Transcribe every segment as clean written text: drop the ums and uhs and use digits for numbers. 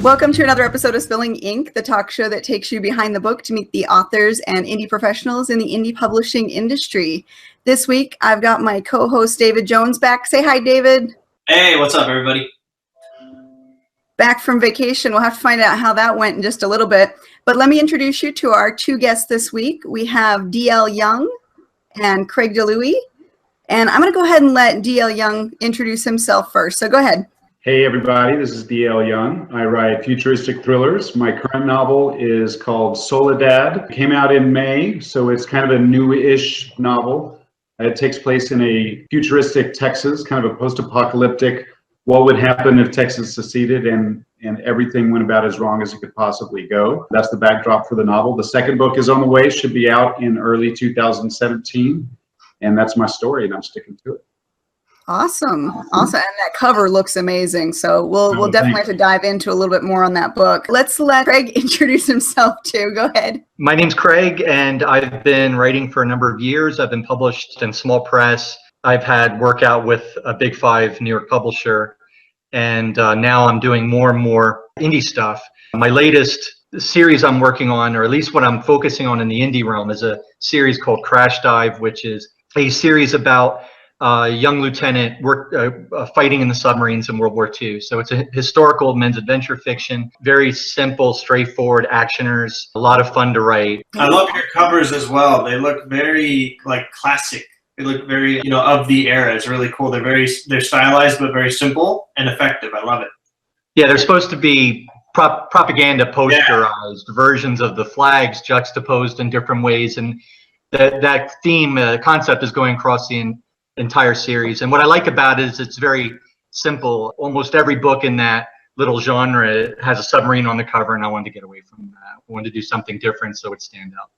Welcome to another episode of Spilling Ink, the talk show that takes you behind the book to meet the authors and indie professionals in the indie publishing industry. This week, I've got my co-host David Jones back. Say hi, David. Hey, what's up, everybody? Back from vacation. We'll have to find out how that went in just a little bit. But let me introduce you to our two guests this week. We have D.L. Young and Craig DiLouie. And I'm going to go ahead and let D.L. Young introduce himself first. So go ahead. Hey everybody, this is D.L. Young. I write futuristic thrillers. My current novel is called Soledad. It came out in May, so it's kind of a new-ish novel. It takes place in a futuristic Texas, kind of a post-apocalyptic, what would happen if Texas seceded and everything went about as wrong as it could possibly go. That's the backdrop for the novel. The second book is on the way, should be out in early 2017, and that's my story, and I'm sticking to it. Awesome. And that cover looks amazing. So we'll definitely have to dive into a little bit more on that book. Let's let Craig introduce himself too. Go ahead. My name's Craig, and I've been writing for a number of years. I've been published in small press. I've had work out with a Big Five New York publisher, and now I'm doing more and more indie stuff. My latest series I'm working on, or at least what I'm focusing on in the indie realm, is a series called Crash Dive, which is a series about young lieutenant fighting in the submarines in World War II. So it's a historical men's adventure fiction, very simple, straightforward actioners, a lot of fun to write. I love your covers as well. They look very classic. They look very, of the era. It's really cool. They're stylized, but very simple and effective. I love it. Yeah, they're supposed to be propaganda posterized versions of the flags juxtaposed in different ways. And that theme, concept is going across the entire series. And what I like about it is it's very simple. Almost every book in that little genre has a submarine on the cover, and I wanted to get away from that. I wanted to do something different so it stand out.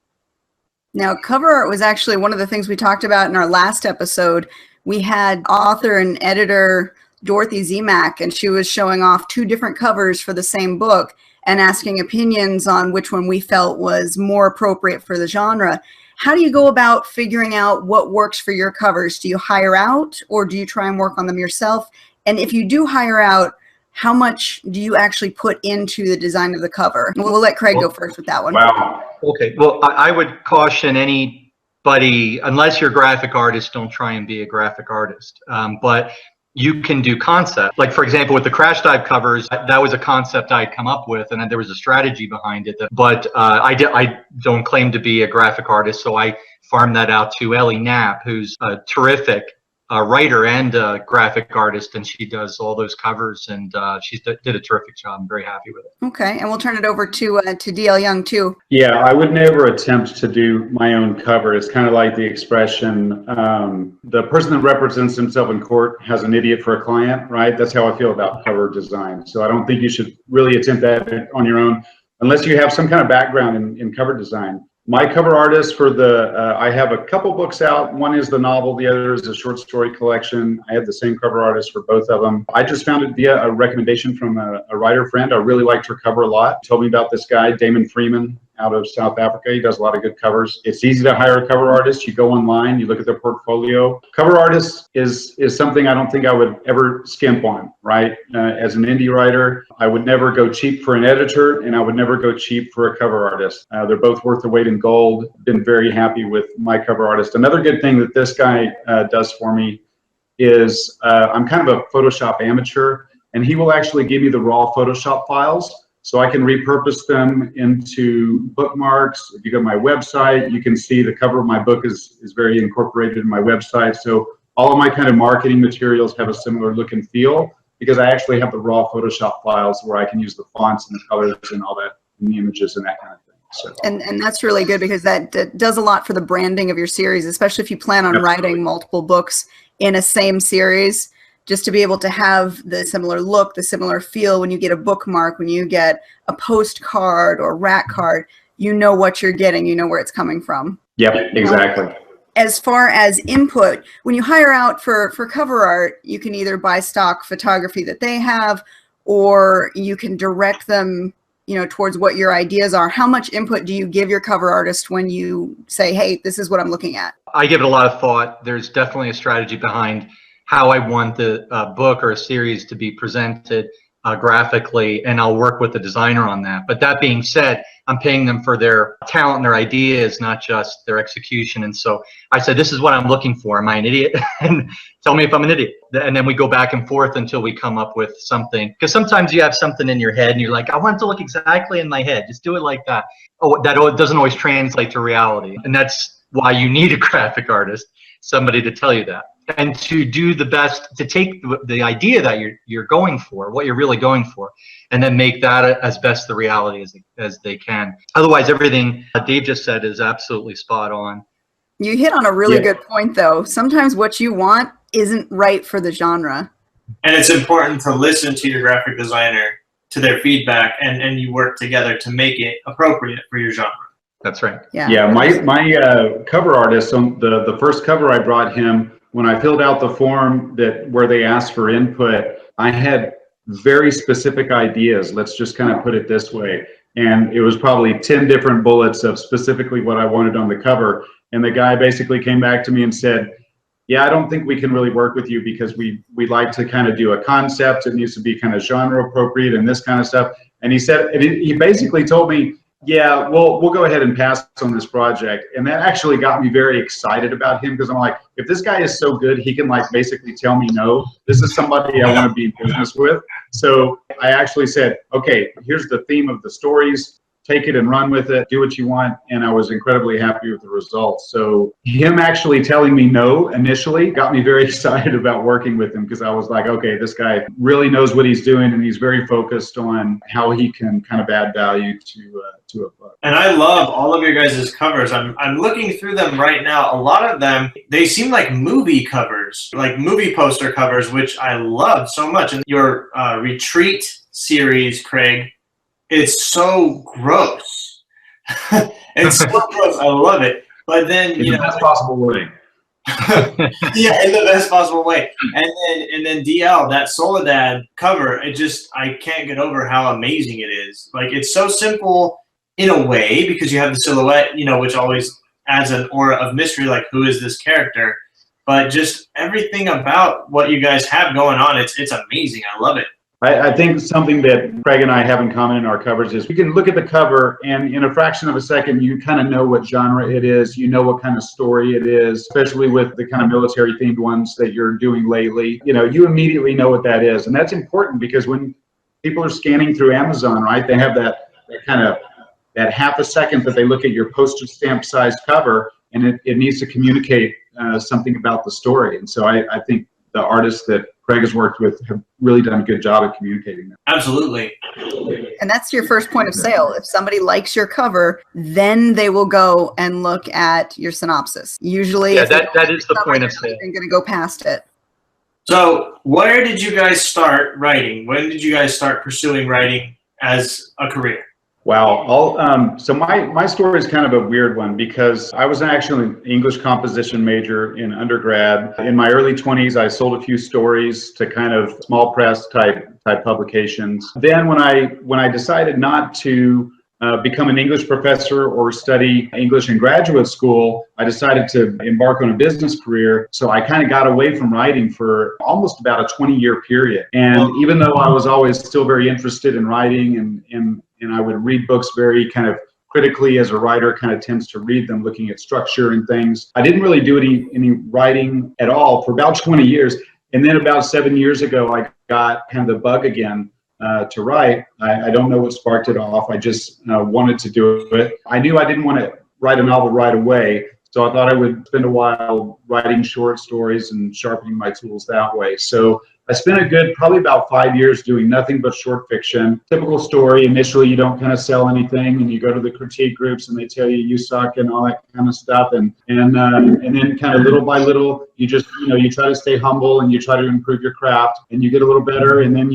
Now, cover art was actually one of the things we talked about in our last episode. We had author and editor Dorothy Zemak, and she was showing off two different covers for the same book and asking opinions on which one we felt was more appropriate for the genre. How do you go about figuring out what works for your covers? Do you hire out, or do you try and work on them yourself? And if you do hire out, how much do you actually put into the design of the cover? We'll let Craig go first with that one. Wow. Okay. Well, I would caution anybody, unless you're a graphic artist, don't try and be a graphic artist. But you can do concept. Like, for example, with the Crash Dive covers, that was a concept I had come up with, and then there was a strategy behind it. But I don't claim to be a graphic artist, so I farmed that out to Ellie Knapp, who's a terrific writer and a graphic artist, and she does all those covers, and she did a terrific job. I'm very happy with it. Okay, and we'll turn it over to D.L. Young too. Yeah, I would never attempt to do my own cover. It's kind of like the expression, the person that represents himself in court has an idiot for a client, right? That's how I feel about cover design. So I don't think you should really attempt that on your own unless you have some kind of background in cover design. My cover artist for I have a couple books out. One is the novel, the other is a short story collection. I have the same cover artist for both of them. I just found it via a recommendation from a writer friend. I really liked her cover a lot. Told me about this guy, Damon Freeman, out of South Africa. He does a lot of good covers. It's easy to hire a cover artist. You go online, you look at their portfolio. Cover artist is something I don't think I would ever skimp on, right? As an indie writer, I would never go cheap for an editor, and I would never go cheap for a cover artist. They're both worth the weight in gold. Been very happy with my cover artist. Another good thing that this guy does for me is I'm kind of a Photoshop amateur, and he will actually give me the raw Photoshop files, so I can repurpose them into bookmarks. If you go to my website, you can see the cover of my book is very incorporated in my website. So all of my kind of marketing materials have a similar look and feel because I actually have the raw Photoshop files where I can use the fonts and the colors and all that, and the images and that kind of thing. So. And that's really good because that does a lot for the branding of your series, especially if you plan on writing multiple books in a same series. Just to be able to have the similar look, the similar feel when you get a bookmark, when you get a postcard or rack card, you know what you're getting, you know where it's coming from. Yep, exactly. As far as input, when you hire out for cover art, you can either buy stock photography that they have, or you can direct them, towards what your ideas are. How much input do you give your cover artist when you say, hey, this is what I'm looking at? I give it a lot of thought. There's definitely a strategy behind how I want the book or a series to be presented. graphically, and I'll work with the designer on that. But that being said, I'm paying them for their talent and their ideas, not just their execution. And so I said, this is what I'm looking for. Am I an idiot? And tell me if I'm an idiot. And then we go back and forth until we come up with something. Because sometimes you have something in your head and you're like, I want it to look exactly in my head. Just do it like that. Oh, that doesn't always translate to reality. And that's why you need a graphic artist, somebody to tell you that. And to do the best, to take the idea that you're going for, what you're really going for, and then make that as best the reality as they can. Otherwise, everything Dave just said is absolutely spot on. You hit on a really good point, though. Sometimes what you want isn't right for the genre. And it's important to listen to your graphic designer, to their feedback, and you work together to make it appropriate for your genre. That's right. Yeah, my cover artist, on the first cover I brought him, when I filled out the form where they asked for input, I had very specific ideas. Let's just kind of put it this way. And it was probably 10 different bullets of specifically what I wanted on the cover. And the guy basically came back to me and said, yeah, I don't think we can really work with you because we'd like to kind of do a concept. It needs to be kind of genre appropriate and this kind of stuff. And he said, he basically told me, yeah, we'll go ahead and pass on this project. And that actually got me very excited about him, because I'm like, if this guy is so good, he can like basically tell me no. This is somebody I want to be in business with. So I actually said, okay, here's the theme of the stories. Take it and run with it, do what you want. And I was incredibly happy with the results. So him actually telling me no initially got me very excited about working with him, because I was like, okay, this guy really knows what he's doing, and he's very focused on how he can kind of add value to a book. And I love all of your guys' covers. I'm looking through them right now. A lot of them, they seem like movie covers, like movie poster covers, which I love so much. And your Retreat series, Craig, it's so gross. It's so gross. I love it. But then, in the best possible way. Yeah, in the best possible way. And then D.L, that Soledad cover, I can't get over how amazing it is. Like, it's so simple in a way, because you have the silhouette, which always adds an aura of mystery, like who is this character? But just everything about what you guys have going on, it's amazing. I love it. I think something that Craig and I have in common in our covers is we can look at the cover, and in a fraction of a second, you kind of know what genre it is. You know what kind of story it is, especially with the kind of military themed ones that you're doing lately. You immediately know what that is. And that's important, because when people are scanning through Amazon, right, they have that kind of that half a second that they look at your postage stamp sized cover, and it needs to communicate something about the story. And so I think the artists that Craig has worked with have really done a good job at communicating that. Absolutely. And that's your first point of sale. If somebody likes your cover, then they will go and look at your synopsis. Usually, yeah, that is the point of sale. They're going to go past it. So where did you guys start writing? When did you guys start pursuing writing as a career? Wow. So my story is kind of a weird one, because I was actually an English composition major in undergrad. In my early 20s, I sold a few stories to kind of small press type publications. Then when I decided not to become an English professor or study English in graduate school, I decided to embark on a business career. So I kind of got away from writing for almost about a 20-year period. And even though I was always still very interested in writing, and I would read books very kind of critically, as a writer kind of tends to read them, looking at structure and things, I didn't really do any writing at all for about 20 years. And then about 7 years ago, I got kind of the bug again to write. I don't know what sparked it off. I just wanted to do it. I knew I didn't want to write a novel right away, so I thought I would spend a while writing short stories and sharpening my tools that way. So I spent a good, probably about 5 years doing nothing but short fiction. Typical story. Initially, you don't kind of sell anything, and you go to the critique groups, and they tell you suck and all that kind of stuff. And then kind of little by little, you just, you try to stay humble, and you try to improve your craft, and you get a little better. And then,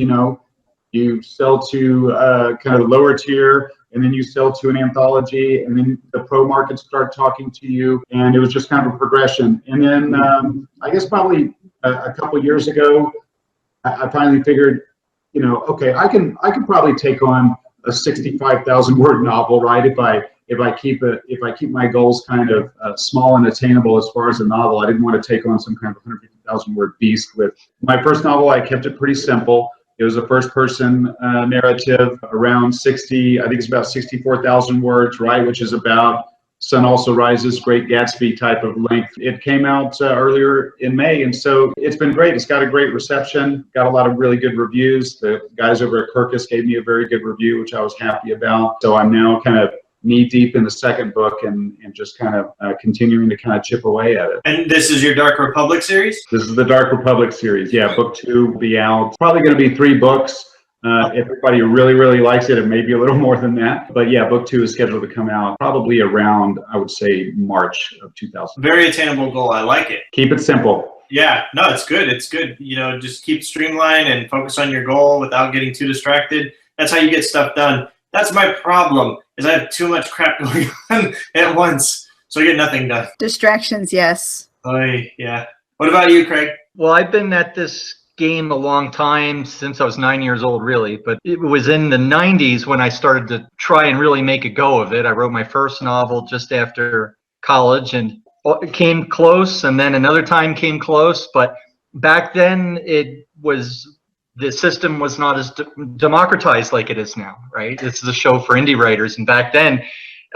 you sell to kind of lower tier, and then you sell to an anthology, and then the pro markets start talking to you. And it was just kind of a progression. And then I guess probably a couple years ago, I finally figured, okay, I can probably take on a 65,000 word novel, right? If I keep my goals kind of small and attainable as far as a novel. I didn't want to take on some kind of 150,000 word beast. With my first novel, I kept it pretty simple. It was a first-person narrative around 60, I think it's about 64,000 words, right, which is about Sun Also Rises, Great Gatsby type of length. It came out earlier in May, and so it's been great. It's got a great reception, got a lot of really good reviews. The guys over at Kirkus gave me a very good review, which I was happy about. So I'm now kind of knee deep in the second book and just kind of continuing to kind of chip away at it. And this is your Dark Republic series? This is the Dark Republic series. Yeah, book 2 will be out. Probably going to be 3 books. If everybody really, really likes it, it may be a little more than that. But yeah, book 2 is scheduled to come out probably around, I would say, March of 2000. Very attainable goal. I like it. Keep it simple. Yeah, no, it's good. It's good. You know, just keep streamlined and focus on your goal without getting too distracted. That's how you get stuff done. That's my problem, is I have too much crap going on at once, so I get nothing done. Distractions, yes. Yeah. What about you, Craig? Well, I've been at this game a long time, since I was 9 years old, really. But it was in the 90s when I started to try and really make a go of it. I wrote my first novel just after college, and it came close, and then another time came close. But back then, the system was not as democratized like it is now, right? This is a show for indie writers, and back then,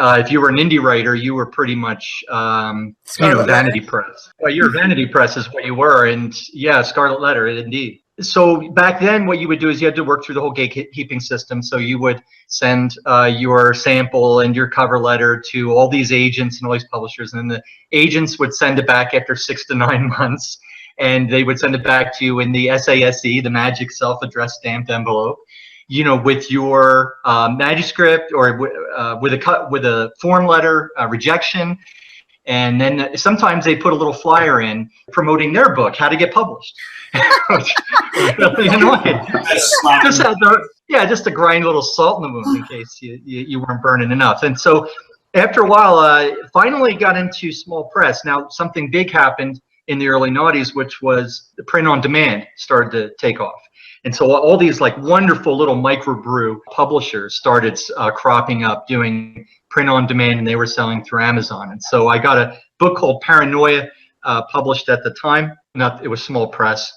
if you were an indie writer, you were pretty much, Vanity Press. Well, your Vanity Press is what you were, and yeah, Scarlet Letter, indeed. So back then, what you would do is you had to work through the whole gatekeeping system. So you would send your sample and your cover letter to all these agents and all these publishers, and then the agents would send it back after 6 to 9 months. And they would send it back to you in the SASE, the magic self-addressed stamped envelope, with your manuscript or with a form letter rejection. And then sometimes they put a little flyer in promoting their book, how to get published. Really annoying. Just to grind a little salt in the wound in case you weren't burning enough. And so after a while, I finally got into small press. Now, something big happened in the early 90s, which was the print on demand started to take off. And so all these like wonderful little microbrew publishers started cropping up doing print on demand, and they were selling through Amazon. And so I got a book called Paranoia published at the time. It was small press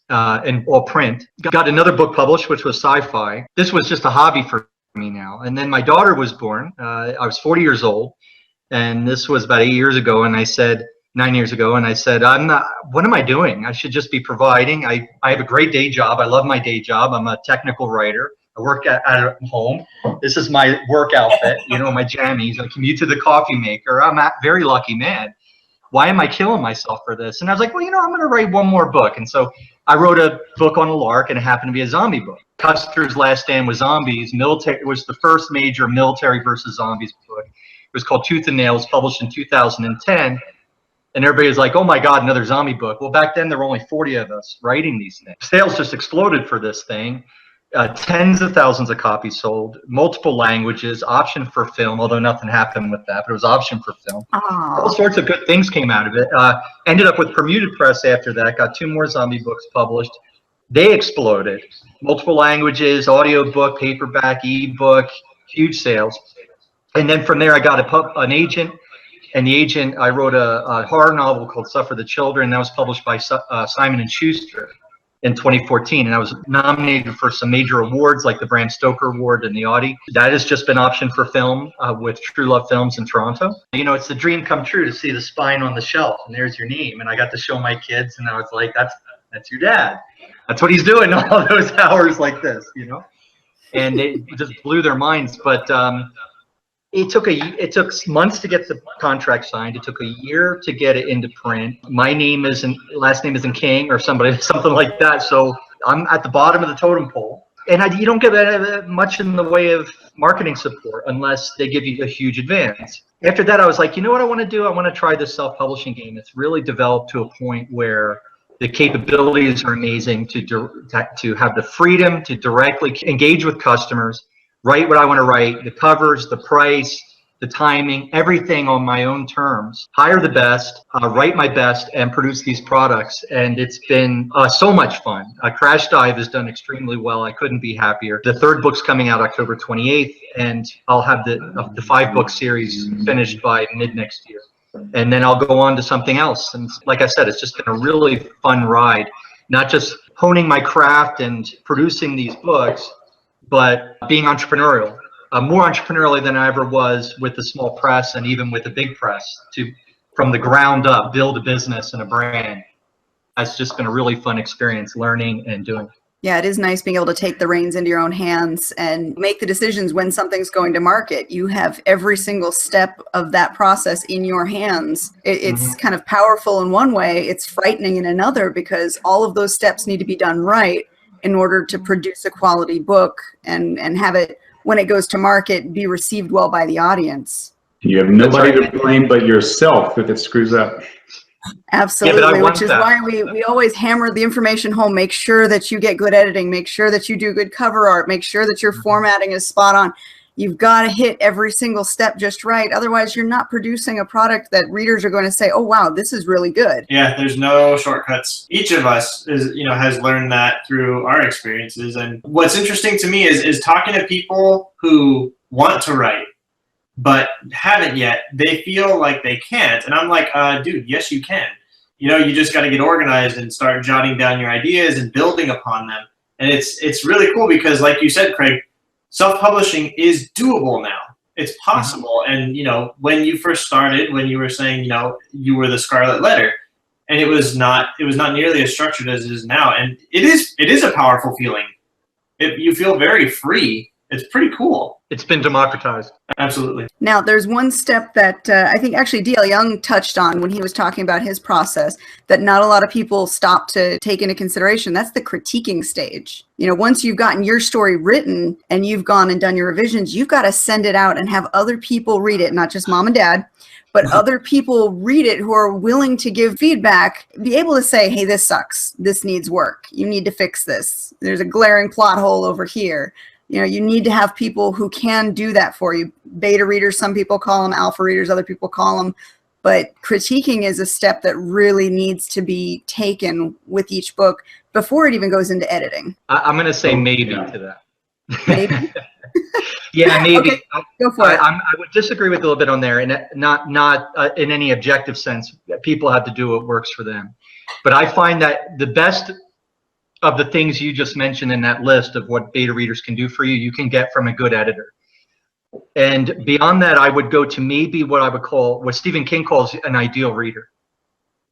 and all print. Got another book published, which was sci-fi. This was just a hobby for me now. And then my daughter was born. I was 40 years old, and this was about 8 years ago. And I said, 9 years ago, and I said, what am I doing? I should just be providing. I have a great day job. I love my day job. I'm a technical writer. I work at home. This is my work outfit, my jammies. I commute to the coffee maker. I'm a very lucky man. Why am I killing myself for this? And I was like, well, I'm going to write one more book. And so I wrote a book on a lark, and it happened to be a zombie book. Custer's Last Stand with Zombies. It was the first major military versus zombies book. It was called Tooth and Nails, published in 2010. And everybody was like, oh my God, another zombie book. Well, back then there were only 40 of us writing these things. Sales just exploded for this thing. Tens of thousands of copies sold, multiple languages, option for film, although nothing happened with that, but it was option for film. Aww. All sorts of good things came out of it. Ended up with Permuted Press after that, got 2 more zombie books published. They exploded. Multiple languages, audiobook, paperback, ebook, huge sales. And then from there I got an agent. And the agent, I wrote a horror novel called Suffer the Children. That was published by Simon & Schuster in 2014. And I was nominated for some major awards like the Bram Stoker Award and the Audie. That has just been optioned for film with True Love Films in Toronto. It's the dream come true to see the spine on the shelf, and there's your name. And I got to show my kids, and I was like, that's your dad. That's what he's doing all those hours like this, And it just blew their minds. But it took months to get the contract signed. It took a year to get it into print. My last name isn't King or something like that. So I'm at the bottom of the totem pole, and you don't get much in the way of marketing support unless they give you a huge advance. After that, I was like, you know what I want to do? I want to try this self-publishing game. It's really developed to a point where the capabilities are amazing to have the freedom to directly engage with customers. Write what I want to write, the covers, the price, the timing, everything on my own terms. Hire the best, write my best, and produce these products. And it's been so much fun. Crash Dive has done extremely well. I couldn't be happier. The 3rd book's coming out October 28th, and I'll have the 5-book series finished by mid next year. And then I'll go on to something else. And like I said, it's just been a really fun ride. not just honing my craft and producing these books, but being entrepreneurial, more entrepreneurially than I ever was with the small press and even with the big press, to from the ground up build a business and a brand. That's just been a really fun experience, learning and doing. Yeah, it is nice being able to take the reins into your own hands and make the decisions when something's going to market. You have every single step of that process in your hands. It's kind of powerful in one way. It's frightening in another, because all of those steps need to be done right in order to produce a quality book and have it, when it goes to market, be received well by the audience. You have nobody to blame but yourself if it screws up. Absolutely, which is why we always hammer the information home. Make sure that you get good editing. Make sure that you do good cover art. Make sure that your formatting is spot on. You've got to hit every single step just right. Otherwise, you're not producing a product that readers are going to say, oh, wow, this is really good. Yeah, there's no shortcuts. Each of us has learned that through our experiences. And what's interesting to me is talking to people who want to write but haven't yet. They feel like they can't. And I'm like, dude, yes, you can. You just got to get organized and start jotting down your ideas and building upon them. And it's really cool because, like you said, Craig, self-publishing is doable now. It's possible. And, when you first started, when you were saying, you were the Scarlet Letter, and it was not nearly as structured as it is now. And it is a powerful feeling. You feel very free. It's pretty cool. It's been democratized. Absolutely. Now, there's one step that I think actually D.L. Young touched on when he was talking about his process that not a lot of people stop to take into consideration. That's the critiquing stage. Once you've gotten your story written and you've gone and done your revisions, you've got to send it out and have other people read it, not just mom and dad, but other people read it who are willing to give feedback, be able to say, hey, this sucks. This needs work. You need to fix this. There's a glaring plot hole over here. You need to have people who can do that for you. Beta readers, some people call them, alpha readers, other people call them. But critiquing is a step that really needs to be taken with each book before it even goes into editing. I'm going to say maybe to that. Maybe? Yeah, maybe. Okay, go for it. I would disagree with a little bit on there, and not in any objective sense. People have to do what works for them. But I find that the best of the things you just mentioned in that list of what beta readers can do for you, you can get from a good editor. And beyond that, I would go to maybe what Stephen King calls an ideal reader.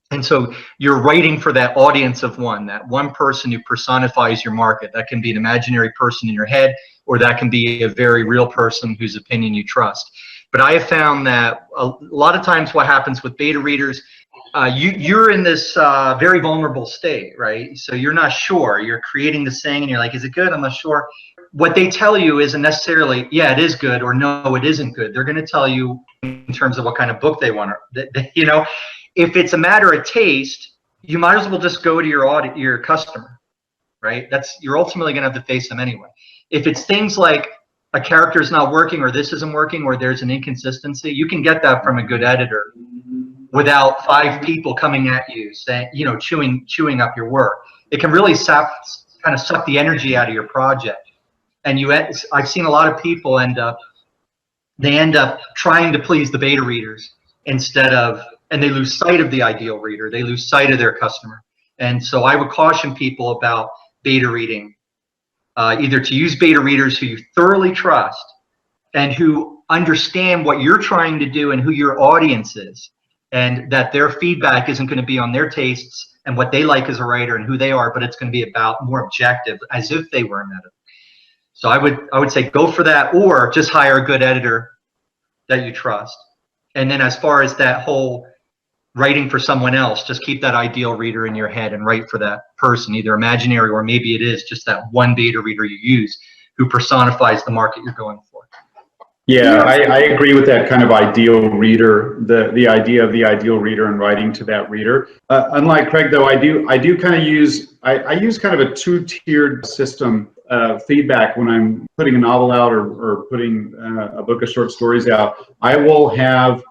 And so you're writing for that audience of one, that one person who personifies your market. That can be an imaginary person in your head, or that can be a very real person whose opinion you trust. But I have found that a lot of times what happens with beta readers, you're in this very vulnerable state, right? So you're not sure. You're creating this thing and you're like, is it good? I'm not sure. What they tell you isn't necessarily, yeah, it is good, or no, it isn't good. They're going to tell you in terms of what kind of book they want. If it's a matter of taste, you might as well just go to your customer, right? You're ultimately going to have to face them anyway. If it's things like a character is not working, or this isn't working, or there's an inconsistency, you can get that from a good editor without 5 people coming at you saying, chewing up your work. It can really suck the energy out of your project. And I've seen a lot of people end up trying to please the beta readers and they lose sight of the ideal reader. They lose sight of their customer. And so I would caution people about beta reading, either to use beta readers who you thoroughly trust and who understand what you're trying to do and who your audience is, and that their feedback isn't going to be on their tastes and what they like as a writer and who they are, but it's going to be about more objective, as if they were an editor. So I would say go for that, or just hire a good editor that you trust. And then as far as that whole writing for someone else, just keep that ideal reader in your head and write for that person, either imaginary or maybe it is just that one beta reader you use who personifies the market you're going for. Yeah, I agree with that kind of ideal reader, the idea of the ideal reader and writing to that reader. Unlike Craig, though, I do kind of use kind of a 2-tiered system feedback when I'm putting a novel out or putting a book of short stories out. I will have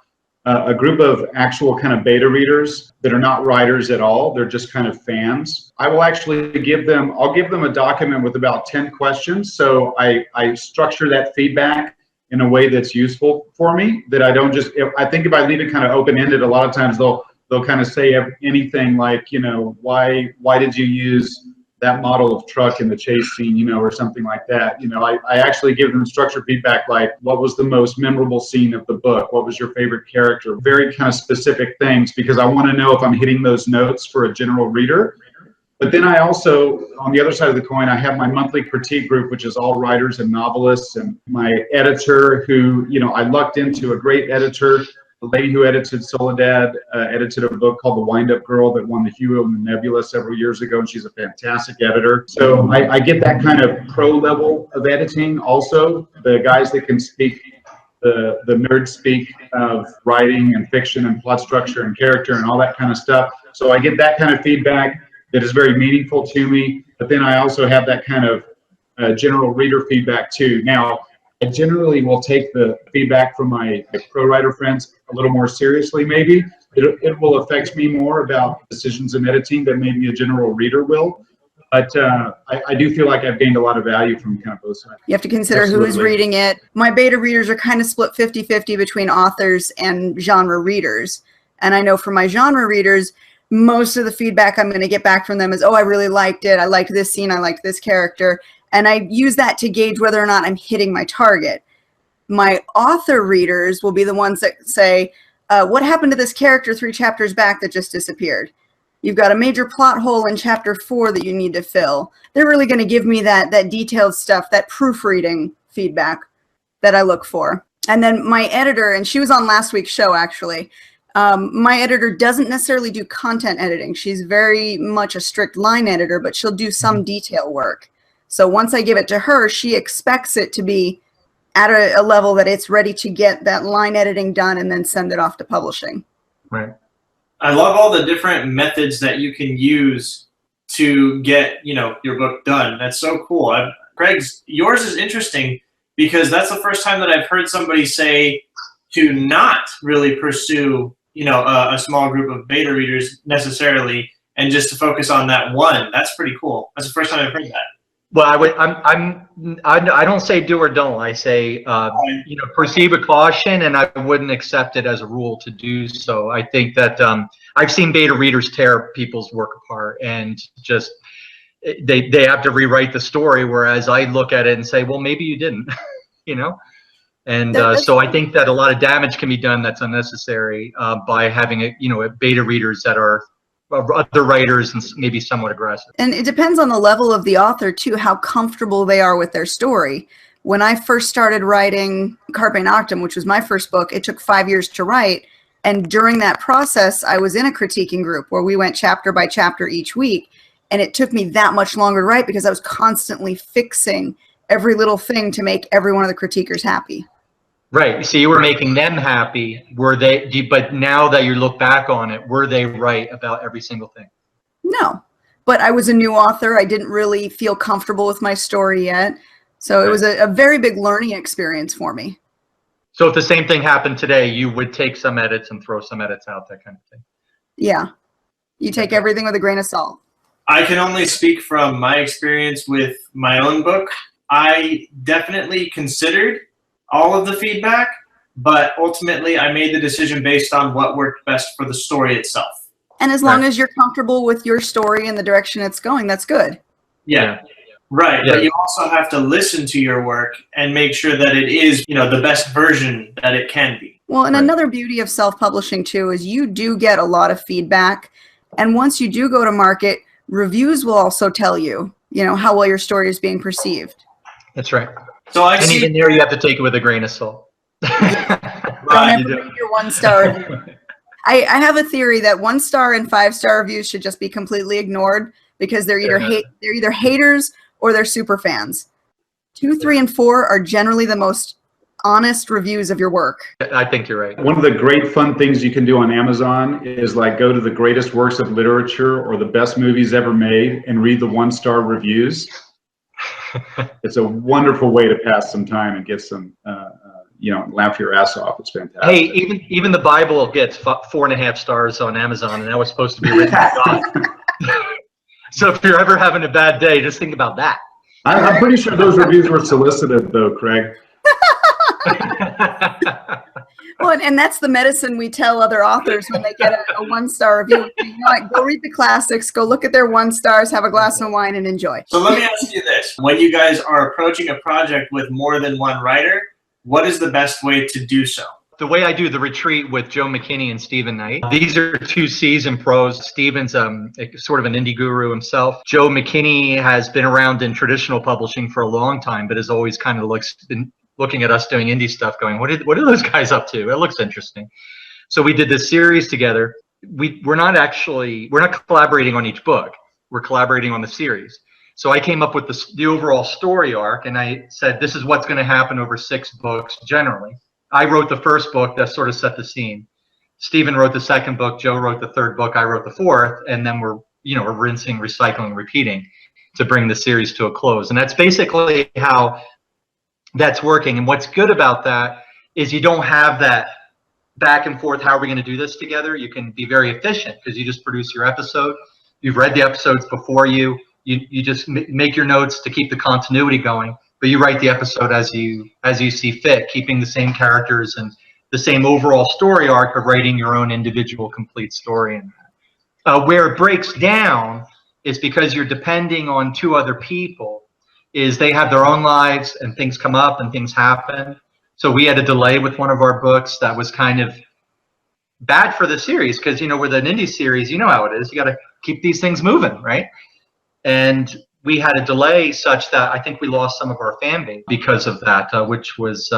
a group of actual kind of beta readers that are not writers at all. They're just kind of fans. I will actually give them a document with about 10 questions. So I structure that feedback in a way that's useful for me, that I don't just, I think if I leave it kind of open-ended, a lot of times they'll they'll kind of say anything like, you know, why did you use that model of truck in the chase scene, you know, or something like that. You know, I actually give them structured feedback like, what was the most memorable scene of the book? What was your favorite character? Very kind of specific things, because I want to know if I'm hitting those notes for a general reader. But then I also, on the other side of the coin, I have my monthly critique group, which is all writers and novelists, and my editor who, you know, I lucked into a great editor. The lady who edited Soledad edited a book called The Wind-Up Girl that won the Hugo and the Nebula several years ago, and she's a fantastic editor. So I get that kind of pro level of editing also. The guys that can speak the nerd speak of writing and fiction and plot structure and character and all that kind of stuff. So I get that kind of feedback that is very meaningful to me. But then I also have that kind of general reader feedback too. Now, I generally will take the feedback from my pro writer friends a little more seriously, maybe. It will affect me more about decisions in editing than maybe a general reader will. But I do feel like I've gained a lot of value from kind of both sides. You have to consider who's reading it. My beta readers are kind of split 50-50 between authors and genre readers. And I know for my genre readers, most of the feedback I'm going to get back from them is, oh, I really liked it. I liked this scene. I liked this character. And I use that to gauge whether or not I'm hitting my target. My author readers will be the ones that say, what happened to this character 3 chapters back that just disappeared? You've got a major plot hole in chapter 4 that you need to fill. They're really going to give me that detailed stuff, that proofreading feedback that I look for. And then my editor, and she was on last week's show actually, my editor doesn't necessarily do content editing. She's very much a strict line editor, but she'll do some detail work. So once I give it to her, she expects it to be at a level that it's ready to get that line editing done and then send it off to publishing. Right. I love all the different methods that you can use to get, you know, your book done. That's so cool. Craig's, yours is interesting because that's the first time that I've heard somebody say to not really pursue, you know, a small group of beta readers necessarily, and just to focus on that one. That's pretty cool. That's the first time I've heard that. Well, I don't say do or don't. I say, you know, proceed with caution, and I wouldn't accept it as a rule to do so. I think that I've seen beta readers tear people's work apart, and just they have to rewrite the story. Whereas I look at it and say, well, maybe you didn't, you know. And so I think that a lot of damage can be done that's unnecessary by having beta readers that are other writers and maybe somewhat aggressive. And it depends on the level of the author too, how comfortable they are with their story. When I first started writing Carpe Noctem, which was my first book, it took 5 years to write. And during that process, I was in a critiquing group where we went chapter by chapter each week. And it took me that much longer to write because I was constantly fixing every little thing to make every one of the critiquers happy. Right. So you were making them happy. Were they? But now that you look back on it, were they right about every single thing? No. But I was a new author. I didn't really feel comfortable with my story yet. So it was a very big learning experience for me. So if the same thing happened today, you would take some edits and throw some edits out, that kind of thing. Yeah. You take everything with a grain of salt. I can only speak from my experience with my own book. I definitely considered all of the feedback, but ultimately I made the decision based on what worked best for the story itself. And as long as you're comfortable with your story and the direction it's going, that's good. Yeah. Right. Yeah. But you also have to listen to your work and make sure that it is, you know, the best version that it can be. Well, and another beauty of self-publishing too is you do get a lot of feedback. And once you do go to market, reviews will also tell you, you know, how well your story is being perceived. That's right. So even there, you have to take it with a grain of salt. Don't ever read your 1-star review. I have a theory that 1-star and 5-star reviews should just be completely ignored because they're either haters or they're super fans. 2, 3, and 4 are generally the most honest reviews of your work. I think you're right. One of the great fun things you can do on Amazon is like go to the greatest works of literature or the best movies ever made and read the 1-star reviews. It's a wonderful way to pass some time and get some, laugh your ass off. It's fantastic. Hey, even the Bible gets 4.5 stars on Amazon, and that was supposed to be written by God. So if you're ever having a bad day, just think about that. I'm pretty sure those reviews were solicited, though, Craig. Well, and that's the medicine we tell other authors when they get a 1-star review. You know what? Go read the classics, go look at their 1 stars, have a glass of wine, and enjoy. So let me ask you this. When you guys are approaching a project with more than one writer, what is the best way to do so? The way I do the retreat with Joe McKinney and Stephen Knight, these are 2 seasoned pros. Stephen's sort of an indie guru himself. Joe McKinney has been around in traditional publishing for a long time, but has always kind of been looking at us doing indie stuff going, what are those guys up to? It looks interesting. So we did this series together. We're not collaborating on each book. We're collaborating on the series. So I came up with the overall story arc, and I said, this is what's going to happen over 6 books generally. I wrote the first book that sort of set the scene. Stephen wrote the second book, Joe wrote the third book, I wrote the fourth, and then we're rinsing, recycling, repeating to bring the series to a close. And that's basically how that's working. And what's good about that is you don't have that back and forth, how are we going to do this together? You can be very efficient because you just produce your episode. You've read the episodes before you just make your notes to keep the continuity going. But you write the episode as you see fit, keeping the same characters and the same overall story arc, but writing your own individual complete story in that. Where it breaks down is because you're depending on 2 other people, is they have their own lives and things come up and things happen. So we had a delay with one of our books that was kind of bad for the series because, with an indie series, you know how it is. You got to keep these things moving, right? And we had a delay such that I think we lost some of our fan base because of that, which was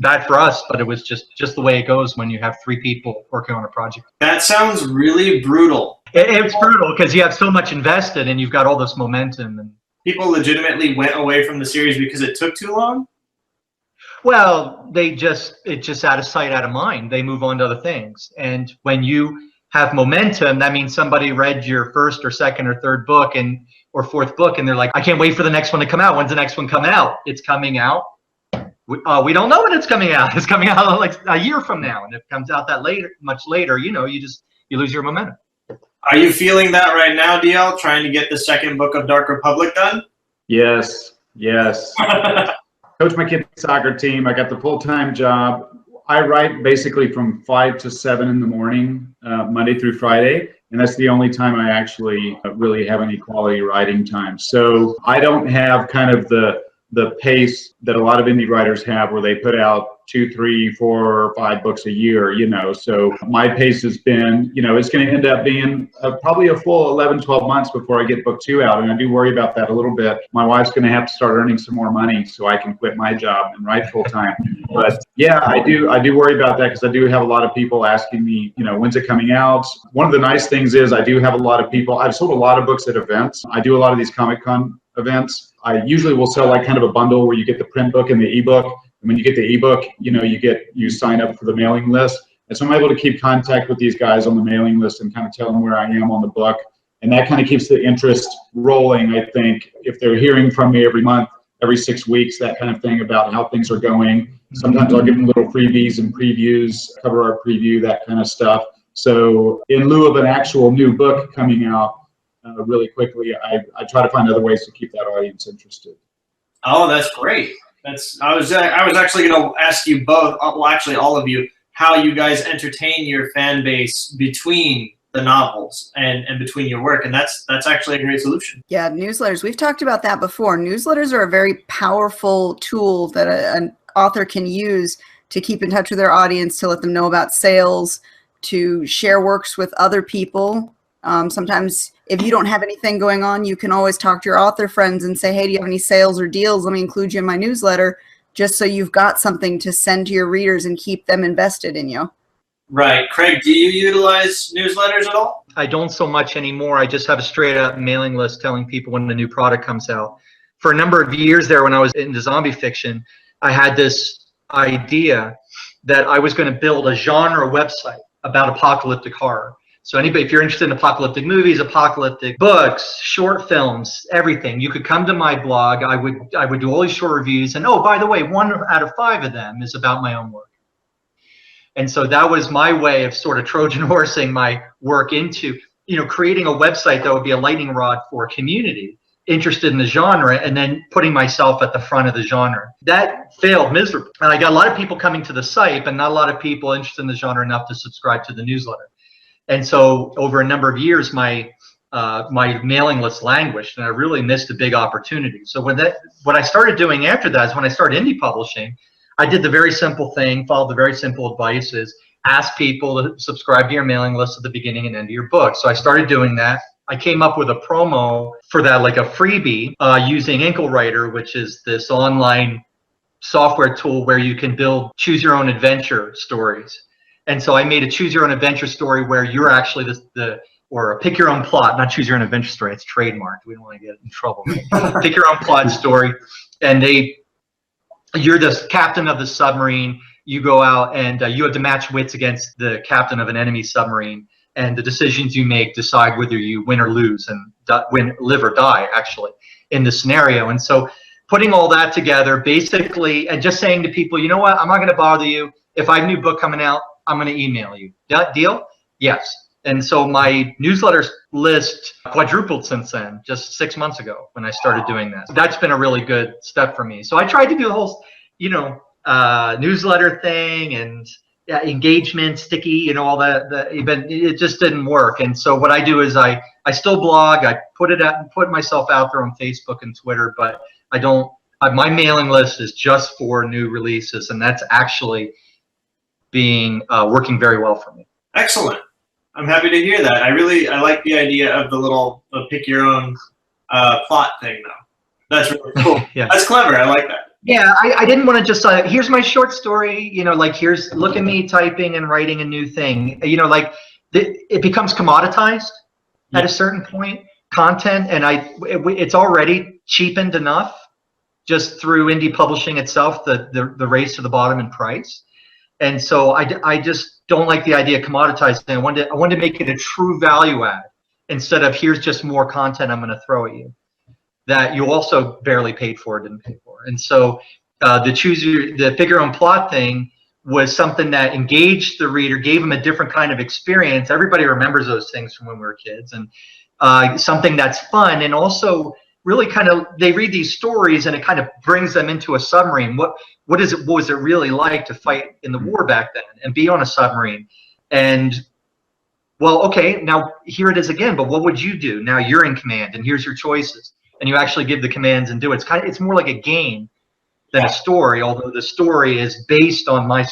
bad for us, but it was just the way it goes when you have 3 people working on a project. That sounds really brutal. It's brutal because you have so much invested and you've got all this momentum. And people legitimately went away from the series because it took too long? Well, it's just out of sight, out of mind. They move on to other things. And when you have momentum, that means somebody read your first or second or third book or fourth book, and they're like, I can't wait for the next one to come out. When's the next one come out? It's coming out. We don't know when it's coming out. It's coming out like a year from now. And if it comes out much later, you lose your momentum. Are you feeling that right now, D.L., trying to get the second book of Dark Republic done? Yes. Coach my kids' soccer team. I got the full-time job. I write basically from 5 to 7 in the morning, Monday through Friday. And that's the only time I actually really have any quality writing time. So I don't have kind of the pace that a lot of indie writers have where they put out 2, 3, 4, 5 books a year, So my pace has been, it's going to end up being probably a full 11, 12 months before I get book 2 out. And I do worry about that a little bit. My wife's going to have to start earning some more money so I can quit my job and write full time. But yeah, I do worry about that because I do have a lot of people asking me, when's it coming out? One of the nice things is I do have a lot of people. I've sold a lot of books at events. I do a lot of these Comic-Con events. I usually will sell like kind of a bundle where you get the print book and the ebook. And when you get the ebook, you sign up for the mailing list. And so I'm able to keep contact with these guys on the mailing list and kind of tell them where I am on the book. And that kind of keeps the interest rolling, I think. If they're hearing from me every month, every 6 weeks, that kind of thing about how things are going. Sometimes I'll give them little freebies and previews, cover art preview, that kind of stuff. So in lieu of an actual new book coming out really quickly, I try to find other ways to keep that audience interested. Oh, that's great. I was actually going to ask you both, well, actually all of you, how you guys entertain your fan base between the novels and between your work, and that's actually a great solution. Yeah, newsletters. We've talked about that before. Newsletters are a very powerful tool that an author can use to keep in touch with their audience, to let them know about sales, to share works with other people. Sometimes if you don't have anything going on, you can always talk to your author friends and say, hey, do you have any sales or deals? Let me include you in my newsletter, just so you've got something to send to your readers and keep them invested in you. Right. Craig, do you utilize newsletters at all? I don't so much anymore. I just have a straight up mailing list telling people when the new product comes out. For a number of years there, when I was into zombie fiction, I had this idea that I was going to build a genre website about apocalyptic horror. So anybody, if you're interested in apocalyptic movies, apocalyptic books, short films, everything, you could come to my blog. I would do all these short reviews. And oh, by the way, 1 out of 5 of them is about my own work. And so that was my way of sort of Trojan horsing my work into, creating a website that would be a lightning rod for a community interested in the genre and then putting myself at the front of the genre. That failed miserably. And I got a lot of people coming to the site, but not a lot of people interested in the genre enough to subscribe to the newsletter. And so over a number of years, my mailing list languished, and I really missed a big opportunity. So what I started doing after that is when I started indie publishing, I did the very simple thing, followed the very simple advice, is ask people to subscribe to your mailing list at the beginning and end of your book. So I started doing that. I came up with a promo for that, like a freebie, using InkleWriter, which is this online software tool where you can build choose your own adventure stories. And so I made a choose your own adventure story where you're actually or a pick your own plot, not choose your own adventure story. It's trademarked. We don't want to get in trouble. Pick your own plot story. And you're the captain of the submarine. You go out and you have to match wits against the captain of an enemy submarine. And the decisions you make decide whether you win or lose, and live or die, actually, in the scenario. And so putting all that together, basically, and just saying to people, you know what, I'm not going to bother you. If I have a new book coming out, I'm going to email you. Deal? Yes. And so my newsletter list quadrupled since then, just 6 months ago when I started doing that. That's been a really good step for me. So I tried to do the whole, newsletter thing and engagement, sticky, all that, but it just didn't work. And so what I do is I still blog, I put myself out there on Facebook and Twitter, but my mailing list is just for new releases, and that's actually working very well for me. Excellent. I'm happy to hear that. I like the idea of the pick your own plot thing, though. That's really cool. Yeah. That's clever. I like that. Yeah, I didn't want to just here's my short story, here's look at me typing and writing a new thing. It becomes commoditized at a certain point, content, and it's already cheapened enough just through indie publishing itself, the race to the bottom in price. And so I just don't like the idea of commoditizing. I wanted to make it a true value add instead of here's just more content I'm going to throw at you that you also barely paid for, didn't pay for. And so the pick your own plot thing was something that engaged the reader, gave them a different kind of experience. Everybody remembers those things from when we were kids, and something that's fun, and also really they read these stories and it kind of brings them into a submarine. What was it really like to fight in the war back then and be on a submarine? And well, okay, now here it is again, but what would you do? Now you're in command and here's your choices. And you actually give the commands and do it. It's more like a game than a story, although the story is based on my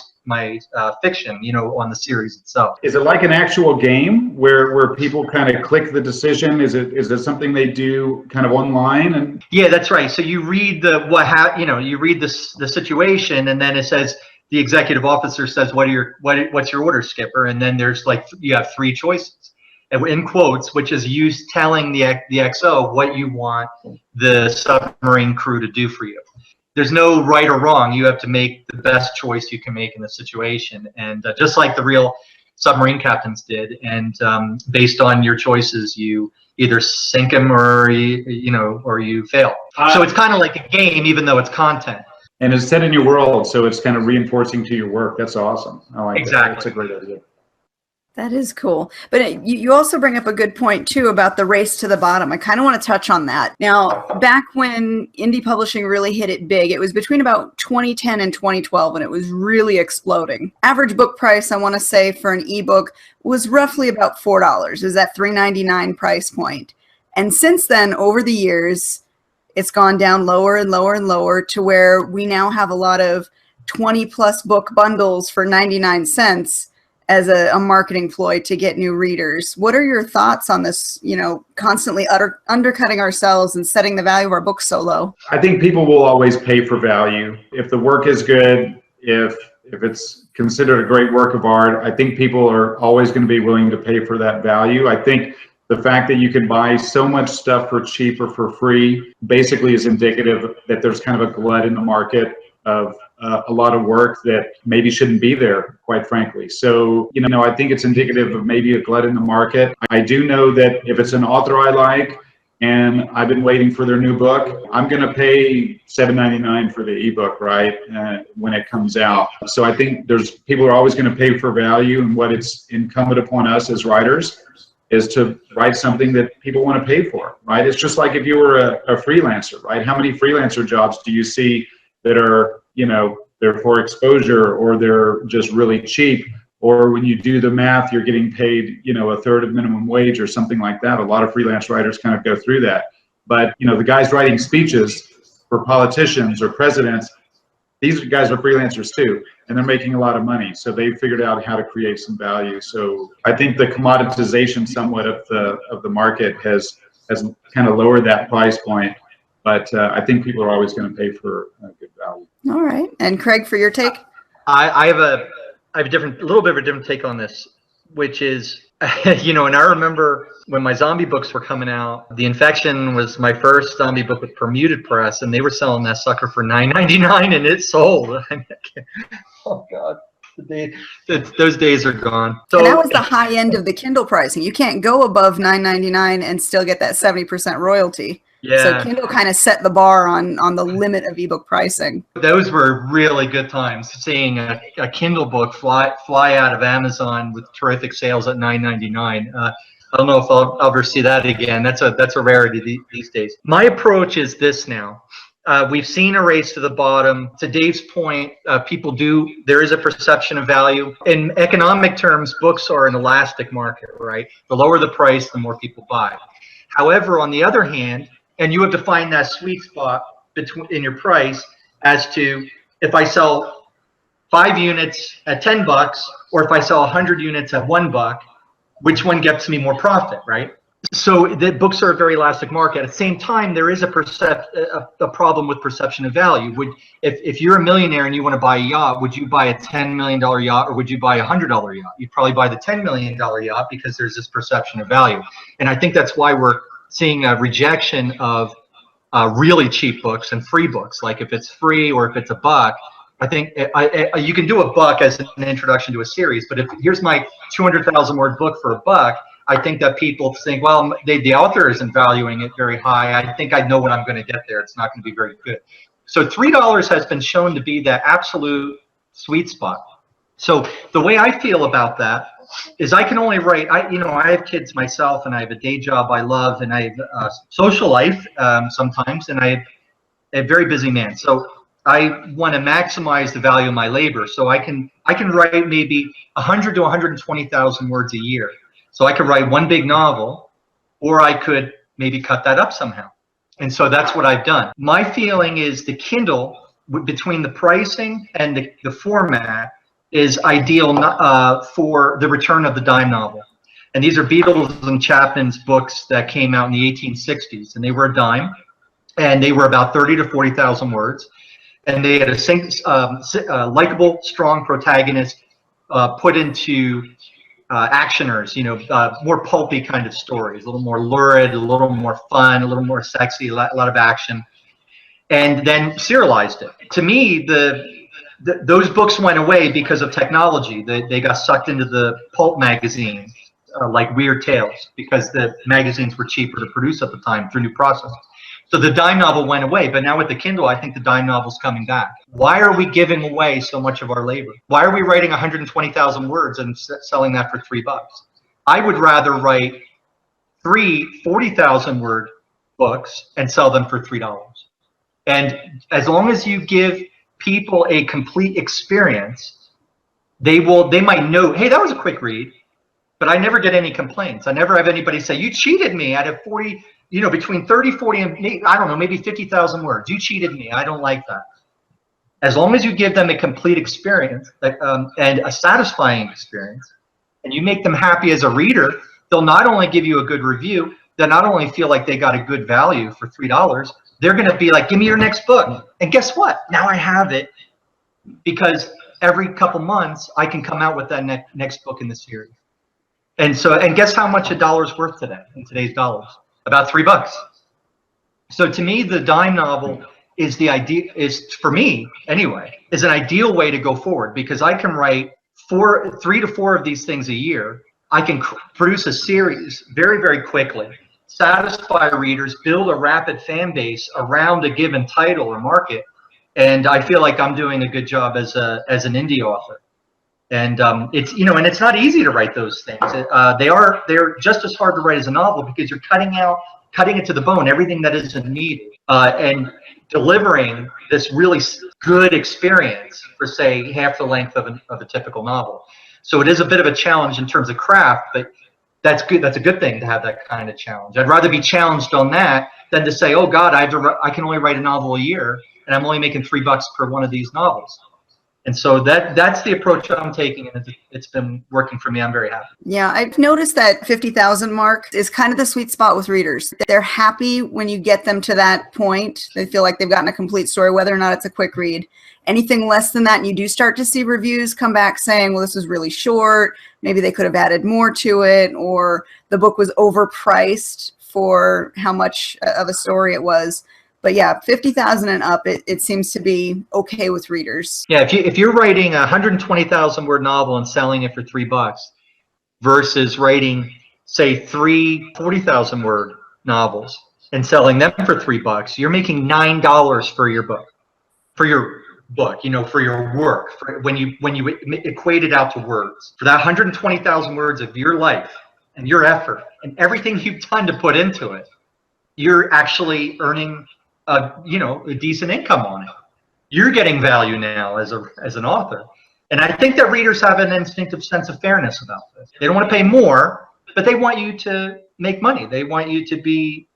fiction, on the series itself. Is it like an actual game where people kind of click the decision? Is it something they do kind of online? And yeah, that's right. So you read you read the situation, and then it says the executive officer says, what's your order, Skipper? And then there's you have three choices. In quotes, which is you telling the XO what you want the submarine crew to do for you. There's no right or wrong. You have to make the best choice you can make in the situation, and just like the real submarine captains did. And based on your choices, you either sink them or you fail. So it's kind of like a game, even though it's content. And it's set in your world, so it's kind of reinforcing to your work. That's awesome. I like exactly. That. That's a great idea. That is cool. But you also bring up a good point, too, about the race to the bottom. I kind of want to touch on that. Now, back when indie publishing really hit it big, it was between about 2010 and 2012, and it was really exploding. Average book price, I want to say, for an ebook was roughly about $4. Is that $3.99 price point? And since then, over the years, it's gone down lower and lower and lower to where we now have a lot of 20-plus book bundles for 99 cents. As a marketing ploy to get new readers. What are your thoughts on this, constantly undercutting ourselves and setting the value of our books so low? I think people will always pay for value. If the work is good, if it's considered a great work of art, I think people are always going to be willing to pay for that value. I think the fact that you can buy so much stuff for cheap or for free basically is indicative that there's kind of a glut in the market of a lot of work that maybe shouldn't be there, quite frankly. So, I think it's indicative of maybe a glut in the market. I do know that if it's an author I like and I've been waiting for their new book, I'm going to pay $7.99 for the ebook, right, when it comes out. So I think people are always going to pay for value, and what it's incumbent upon us as writers is to write something that people want to pay for, right? It's just like if you were a freelancer, right? How many freelancer jobs do you see that are, you know, they're for exposure, or they're just really cheap, or when you do the math, you're getting paid, you know, a third of minimum wage or something like that. A lot of freelance writers kind of go through that. But, you know, the guys writing speeches for politicians or presidents, these guys are freelancers too, and they're making a lot of money. So they've figured out how to create some value. So I think the commoditization somewhat of the market has kind of lowered that price point. But I think people are always going to pay for good value. All right. And Craig, for your take? I have a little bit of a different take on this, which is, you know, and I remember when my zombie books were coming out, The Infection was my first zombie book with Permuted Press, and they were selling that sucker for $9.99, and it sold. Oh God, those days are gone. So, and that was the high end of the Kindle pricing. You can't go above $9.99 and still get that 70% royalty. yeah. So Kindle kind of set the bar on the limit of ebook pricing. Those were really good times, seeing a Kindle book fly out of Amazon with terrific sales at $9.99. I don't know if I'll ever see that again. That's a rarity these days. My approach is this now. We've seen a race to the bottom. To Dave's point, there is a perception of value. In economic terms, books are an elastic market, right? The lower the price, the more people buy. However, on the other hand, and you have to find that sweet spot in your price as to if I sell 5 units at $10 or if I sell 100 units at $1, which one gets me more profit, right? So the books are a very elastic market. At the same time, there is a problem with perception of value. If you're a millionaire and you want to buy a yacht, would you buy a $10 million yacht or would you buy a $100 yacht? You'd probably buy the $10 million yacht because there's this perception of value. And I think that's why we're seeing a rejection of really cheap books and free books. Like if it's free or if it's $1, I think you can do $1 as an introduction to a series. But here's my 200,000 word book for $1, I think that people think, well, the author isn't valuing it very high. I think I know what I'm going to get there. It's not going to be very good. So $3 has been shown to be the absolute sweet spot. So the way I feel about that is I can only write, I have kids myself, and I have a day job I love, and I have a social life sometimes, and I have a very busy man. So I want to maximize the value of my labor. So I can write maybe 100 to 120,000 words a year. So I could write one big novel, or I could maybe cut that up somehow. And so that's what I've done. My feeling is the Kindle, between the pricing and the format, is ideal for the return of the dime novel. And these are Beatles and Chapman's books that came out in the 1860s, and they were a dime, and they were about 30 to 40,000 words, and they had a likable, strong protagonist put into actioners, more pulpy kind of stories, a little more lurid, a little more fun, a little more sexy, a lot of action, and then serialized it. To me, those books went away because of technology. They got sucked into the pulp magazines, like Weird Tales, because the magazines were cheaper to produce at the time through new processes. So the dime novel went away, but now with the Kindle, I think the dime novel's coming back. Why are we giving away so much of our labor? Why are we writing 120,000 words and selling that for $3? I would rather write 3 40,000 word books and sell them for $3. And as long as you give people a complete experience, they might know, hey, that was a quick read, but I never get any complaints. I never have anybody say, you cheated me out of 40, between 30, 40, and I don't know, maybe 50,000 words. You cheated me. I don't like that. As long as you give them a complete experience and a satisfying experience, and you make them happy as a reader, they'll not only give you a good review, they'll not only feel like they got a good value for $3, they're going to be like, give me your next book. And guess what? Now I have it, because every couple months I can come out with that next book in the series. And guess how much $1 is worth today in today's dollars? About $3. So to me, the dime novel is for me anyway, is an ideal way to go forward, because I can write 3 to 4 of these things a year. I can produce a series very, very quickly, satisfy readers, build a rapid fan base around a given title or market, and I feel like I'm doing a good job as an indie author. And it's, you know, and it's not easy to write those things. They're just as hard to write as a novel, because you're cutting it to the bone, everything that isn't needed, and delivering this really good experience for, say, half the length of a typical novel. So it is a bit of a challenge in terms of craft, but that's good. That's a good thing to have that kind of challenge. I'd rather be challenged on that than to say, oh God, I can only write a novel a year and I'm only making $3 per one of these novels. And so that's the approach I'm taking, and it's been working for me. I'm very happy. Yeah, I've noticed that 50,000 mark is kind of the sweet spot with readers. They're happy when you get them to that point. They feel like they've gotten a complete story, whether or not it's a quick read. Anything less than that, and you do start to see reviews come back saying, well, this was really short. Maybe they could have added more to it, or the book was overpriced for how much of a story it was. But yeah, 50,000 and up, it seems to be okay with readers. Yeah, if you're writing a 120,000 word novel and selling it for $3 versus writing, say, 3 40,000 word novels and selling them for $3, you're making $9 for your book, you know, for your work, when you equate it out to words. For that 120,000 words of your life and your effort and everything you've done to put into it, you're actually earning a decent income on it. You're getting value now as an author. And I think that readers have an instinctive sense of fairness about this. They don't want to pay more, but they want you to make money. They want to be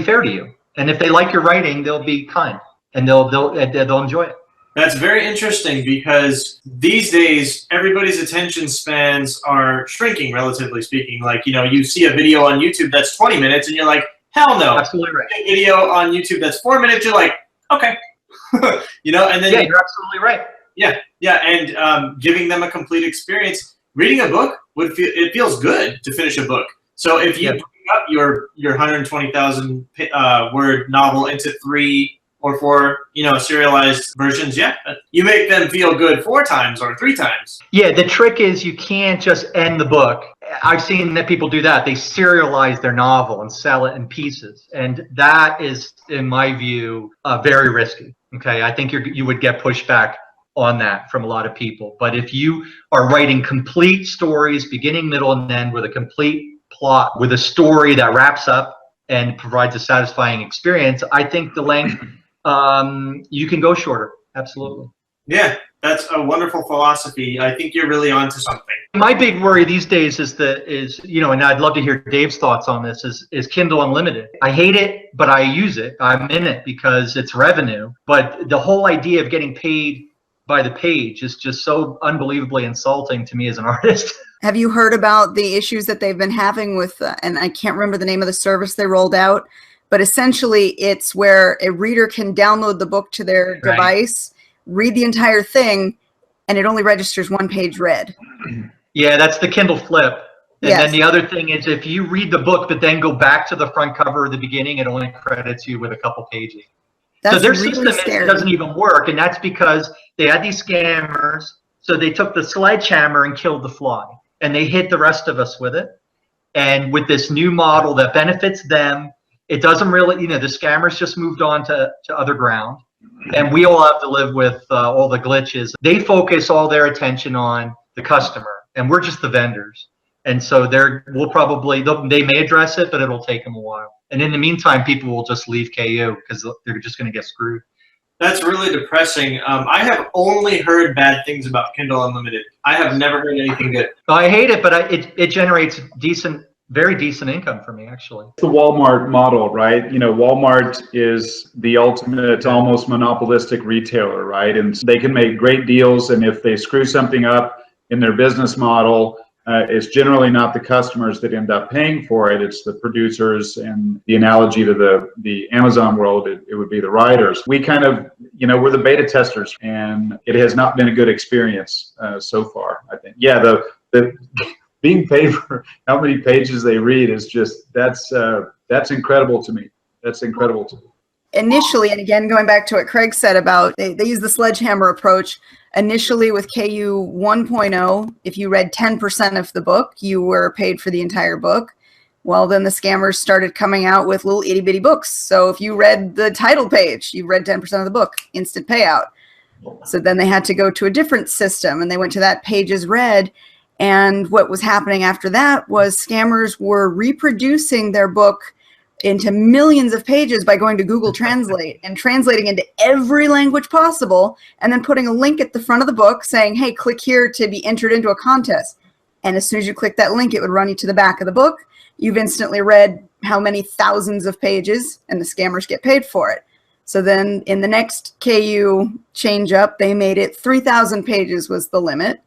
fair to you. And if they like your writing, they'll be kind and they'll enjoy it. That's very interesting, because these days everybody's attention spans are shrinking, relatively speaking. Like, you know, you see a video on YouTube that's 20 minutes and you're like, hell no. Absolutely right. A video on YouTube that's 4 minutes, you're like, okay. You know, and then yeah, you're absolutely right. Yeah, and giving them a complete experience. Reading a book it feels good to finish a book. So if you break up your 120,000 word novel into 3 or 4, serialized versions, you make them feel good 4 times or 3 times. Yeah, the trick is you can't just end the book. I've seen that people do that. They serialize their novel and sell it in pieces. And that is, in my view, very risky. Okay, I think you would get pushback on that from a lot of people. But if you are writing complete stories, beginning, middle, and end, with a complete plot, with a story that wraps up and provides a satisfying experience, I think the length, you can go shorter. Absolutely. Yeah, that's a wonderful philosophy. I think you're really onto something. My big worry these days is and I'd love to hear Dave's thoughts on this, is Kindle Unlimited. I hate it, but I use it. I'm in it because it's revenue. But the whole idea of getting paid by the page is just so unbelievably insulting to me as an artist. Have you heard about the issues that they've been having with, and I can't remember the name of the service they rolled out, but essentially it's where a reader can download the book to their device, read the entire thing, and it only registers 1 page read. Yeah, that's the Kindle Flip. And yes. Then the other thing is, if you read the book but then go back to the front cover at the beginning, it only credits you with a couple pages. That's so their really system doesn't even work, and that's because they had these scammers. So they took the sledgehammer and killed the fly, and they hit the rest of us with it. And with this new model that benefits them, it doesn't really, the scammers just moved on to other ground, and we all have to live with all the glitches. They focus all their attention on the customer, and we're just the vendors. And so they may address it, but it'll take them a while. And in the meantime, people will just leave KU because they're just going to get screwed. That's really depressing. I have only heard bad things about Kindle Unlimited. I have never heard anything good. I hate it, but it generates very decent income for me, actually. The Walmart model, right? Walmart is the ultimate, almost monopolistic retailer, right? And they can make great deals, and if they screw something up in their business model, it's generally not the customers that end up paying for it. It's the producers, and the analogy to the Amazon world, it would be the writers. We kind of, we're the beta testers, and it has not been a good experience so far, I think. Yeah, the being paid for how many pages they read is just, that's incredible to me. That's incredible to me. Initially, and again, going back to what Craig said about they use the sledgehammer approach. Initially with KU 1.0, if you read 10% of the book, you were paid for the entire book. Well, then the scammers started coming out with little itty bitty books. So if you read the title page, you read 10% of the book, instant payout. So then they had to go to a different system, and they went to that pages read. And what was happening after that was scammers were reproducing their book into millions of pages by going to Google Translate and translating into every language possible, and then putting a link at the front of the book saying, hey, click here to be entered into a contest. And as soon as you click that link, it would run you to the back of the book. You've instantly read how many thousands of pages, and the scammers get paid for it. So then in the next KU change up, they made it 3,000 pages was the limit.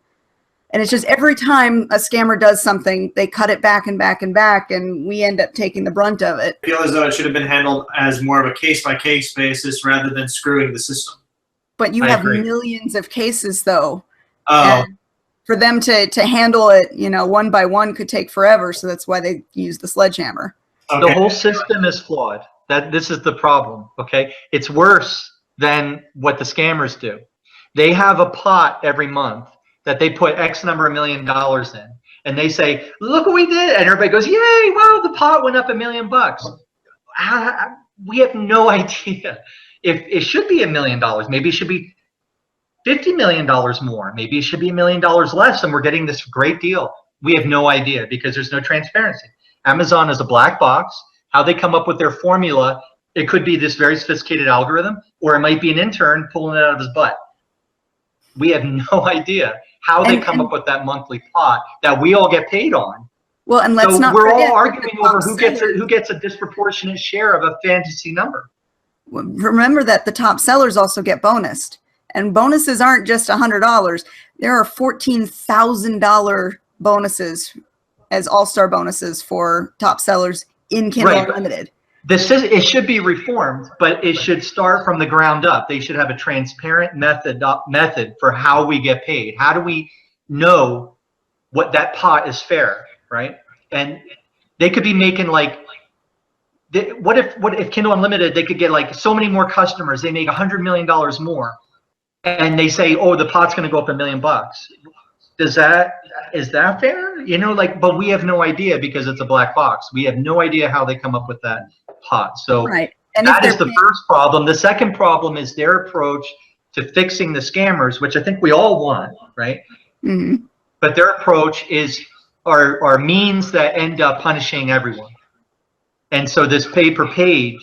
And it's just every time a scammer does something, they cut it back and back and back, and we end up taking the brunt of it. I feel as though it should have been handled as more of a case-by-case basis rather than screwing the system. But you have millions of cases, though. Oh. And for them to handle it, one by one could take forever. So that's why they use the sledgehammer. Okay. The whole system is flawed. This is the problem, okay? It's worse than what the scammers do. They have a pot every month that they put X number of $1 million in, and they say, look what we did, and everybody goes, yay, wow, the pot went up $1 million. We have no idea if it should be $1 million. Maybe it should be $50 million more. Maybe it should be $1 million less, and we're getting this great deal. We have no idea because there's no transparency. Amazon is a black box. How they come up with their formula, it could be this very sophisticated algorithm, or it might be an intern pulling it out of his butt. We have no idea how they come up with that monthly pot that we all get paid on. Well, and let's not we're forget all arguing over who gets a disproportionate share of a fantasy number. Remember that the top sellers also get bonused, and bonuses aren't just $100. There are $14,000 bonuses as all-star bonuses for top sellers in Kindle Unlimited. It should be reformed, but it should start from the ground up. They should have a transparent method for how we get paid. How do we know what that pot is fair, right? And they could be making what if Kindle Unlimited, they could get like so many more customers, they make $100 million more, and they say, oh, the pot's going to go up $1 million. Is that fair? But we have no idea because it's a black box. We have no idea how they come up with that pot. So and that is the first problem. The second problem is their approach to fixing the scammers, which I think we all want, right? Mm-hmm. But their approach are means that end up punishing everyone. And so this pay per page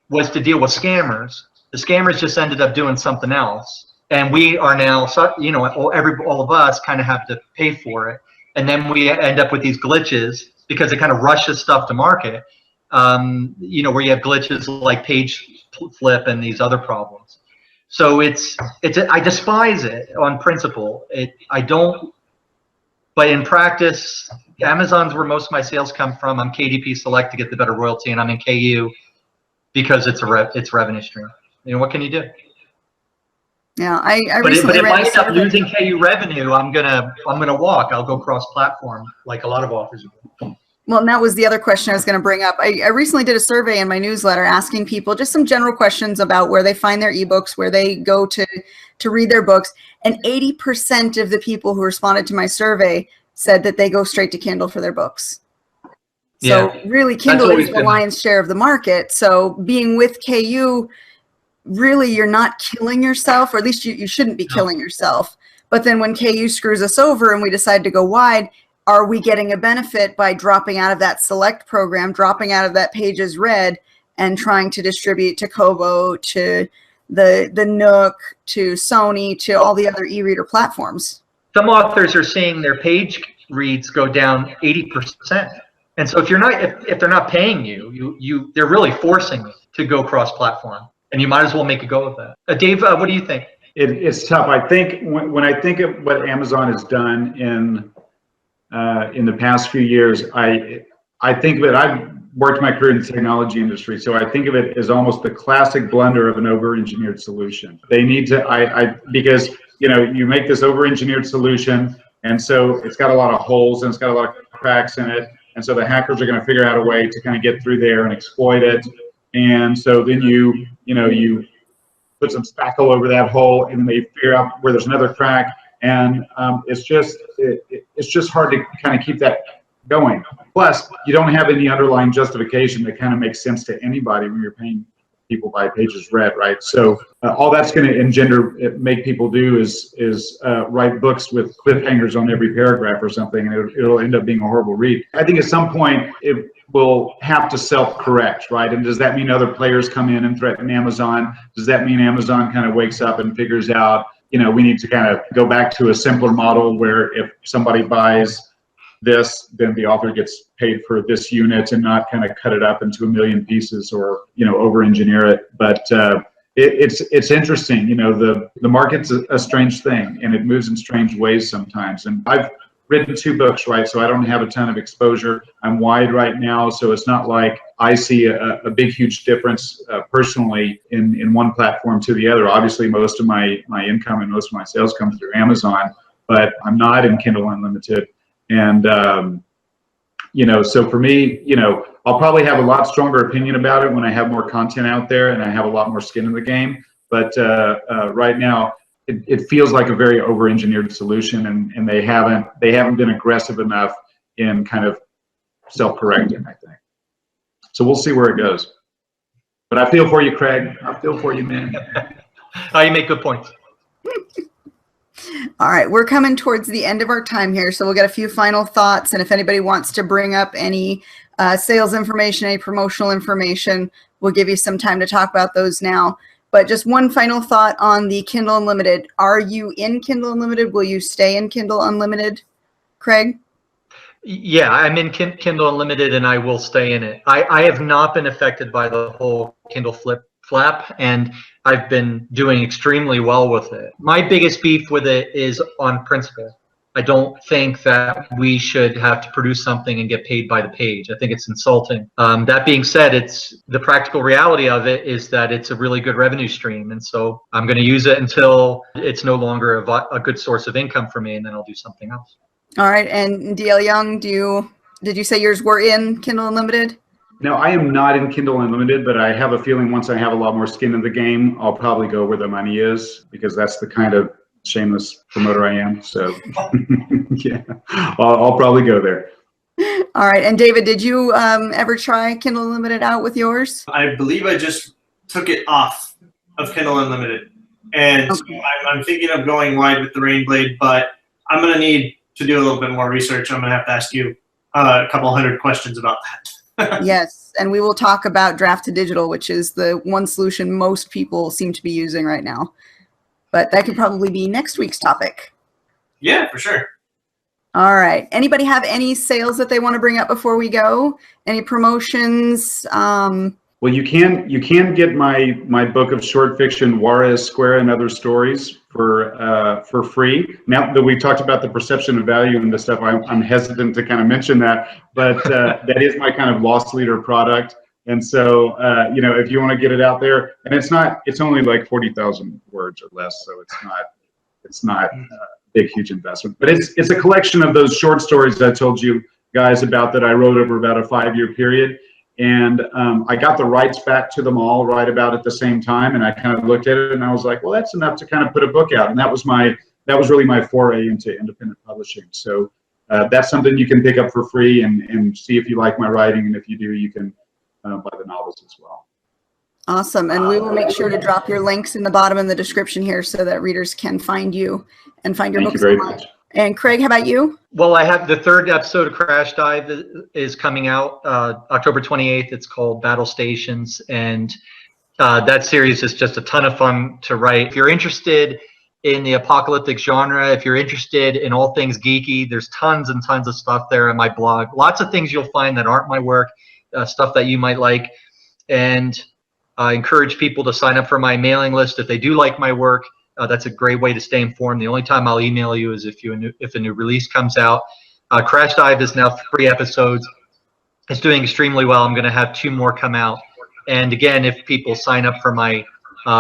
was to deal with scammers. The scammers just ended up doing something else. And we are now, all of us kind of have to pay for it. And then we end up with these glitches because it kind of rushes stuff to market, where you have glitches like page flip and these other problems. So I despise it on principle. But in practice, Amazon's where most of my sales come from. I'm KDP Select to get the better royalty, and I'm in KU because it's revenue stream. What can you do? Yeah, I but recently if I end up losing KU revenue, I'm gonna walk. I'll go cross-platform like a lot of authors do. Well, and that was the other question I was going to bring up. I recently did a survey in my newsletter asking people just some general questions about where they find their ebooks, where they go to read their books, and 80% of the people who responded to my survey said that they go straight to Kindle for their books. So really, Kindle is the lion's share of the market. So being with KU, really, you're not killing yourself, or at least you shouldn't be killing yourself. But then when KU screws us over and we decide to go wide, are we getting a benefit by dropping out of that select program, dropping out of that pages read, and trying to distribute to Kobo, to the Nook, to Sony, to all the other e-reader platforms? Some authors are seeing their page reads go down 80%. And so if they're not paying you, they're really forcing you to go cross-platform. And you might as well make a go of that. Dave, what do you think? It's tough. I think when I think of what Amazon has done in the past few years, I think of it. I've worked my career in the technology industry, so I think of it as almost the classic blunder of an over-engineered solution. They need to, because you make this over-engineered solution, and so it's got a lot of holes and it's got a lot of cracks in it, and so the hackers are going to figure out a way to kind of get through there and exploit it. And so then you put some spackle over that hole, and then they figure out where there's another crack, and it's just hard to kind of keep that going. Plus, you don't have any underlying justification that kind of makes sense to anybody when you're paying people buy pages read, right? So all that's going to make people do is write books with cliffhangers on every paragraph or something, and it'll end up being a horrible read. I think at some point it will have to self-correct, right? And does that mean other players come in and threaten Amazon? Does that mean Amazon kind of wakes up and figures out, we need to kind of go back to a simpler model where if somebody buys this, then the author gets paid for this unit and not kind of cut it up into a million pieces or, over engineer it. But it's interesting, the market's a strange thing and it moves in strange ways sometimes. And I've written 2 books, right? So I don't have a ton of exposure. I'm wide right now. So it's not like I see a big, huge difference personally in one platform to the other. Obviously, most of my income and most of my sales come through Amazon, but I'm not in Kindle Unlimited. And, so for me, I'll probably have a lot stronger opinion about it when I have more content out there and I have a lot more skin in the game. But right now, it feels like a very over-engineered solution, and they haven't been aggressive enough in kind of self-correcting, I think. So we'll see where it goes. But I feel for you, Craig. I feel for you, man. You make good points. All right, we're coming towards the end of our time here, so we'll get a few final thoughts. And if anybody wants to bring up any sales information, any promotional information, we'll give you some time to talk about those now. But just one final thought on the Kindle Unlimited. Are you in Kindle Unlimited? Will you stay in Kindle Unlimited, Craig? Yeah, I'm in Kindle Unlimited and I will stay in it. I have not been affected by the whole Kindle flap, and I've been doing extremely well with it. My biggest beef with it is on principle. I don't think that we should have to produce something and get paid by the page. I think it's insulting. That being said, it's the practical reality of it is that it's a really good revenue stream. And so I'm going to use it until it's no longer a good source of income for me, and then I'll do something else. All right. And D.L. Young, did you say yours were in Kindle Unlimited? No, I am not in Kindle Unlimited, but I have a feeling once I have a lot more skin in the game, I'll probably go where the money is, because that's the kind of shameless promoter I am. So yeah, I'll probably go there. All right. And David, did you ever try Kindle Unlimited out with yours? I believe I just took it off of Kindle Unlimited. And Okay. I'm thinking of going wide with the Rainblade, but I'm going to need to do a little bit more research. I'm going to have to ask you a couple hundred questions about that. Yes. And we will talk about Draft to Digital, which is the one solution most people seem to be using right now. But that could probably be next week's topic. Yeah, for sure. All right. Anybody have any sales that they want to bring up before we go? Any promotions? Well, you can get my book of short fiction, Juarez Square and Other Stories, for free. Now that we've talked about the perception of value and the stuff, I'm hesitant to kind of mention that, but that is my kind of loss leader product. And so, if you want to get it out there, and it's only like 40,000 words or less, so it's not a big, huge investment. But it's a collection of those short stories I told you guys about that I wrote over about a 5-year period. And I got the rights back to them all right about at the same time, and I kind of looked at it and I was like, well, that's enough to kind of put a book out. And that was really my foray into independent publishing. So that's something you can pick up for free and see if you like my writing, and if you do, you can buy the novels as well. Awesome. And we will make sure to drop your links in the bottom in the description here so that readers can find you and find your books. Thank you very much. And Craig, how about you? Well, I have the 3rd episode of Crash Dive is coming out October 28th. It's called Battle Stations, and that series is just a ton of fun to write. If you're interested in the apocalyptic genre, if you're interested in all things geeky, there's tons and tons of stuff there on my blog. Lots of things you'll find that aren't my work, stuff that you might like. And I encourage people to sign up for my mailing list if they do like my work. That's a great way to stay informed. The only time I'll email you is if a new release comes out. Crash Dive is now 3 episodes. It's doing extremely well. I'm going to have 2 more come out. And again, if people sign up for my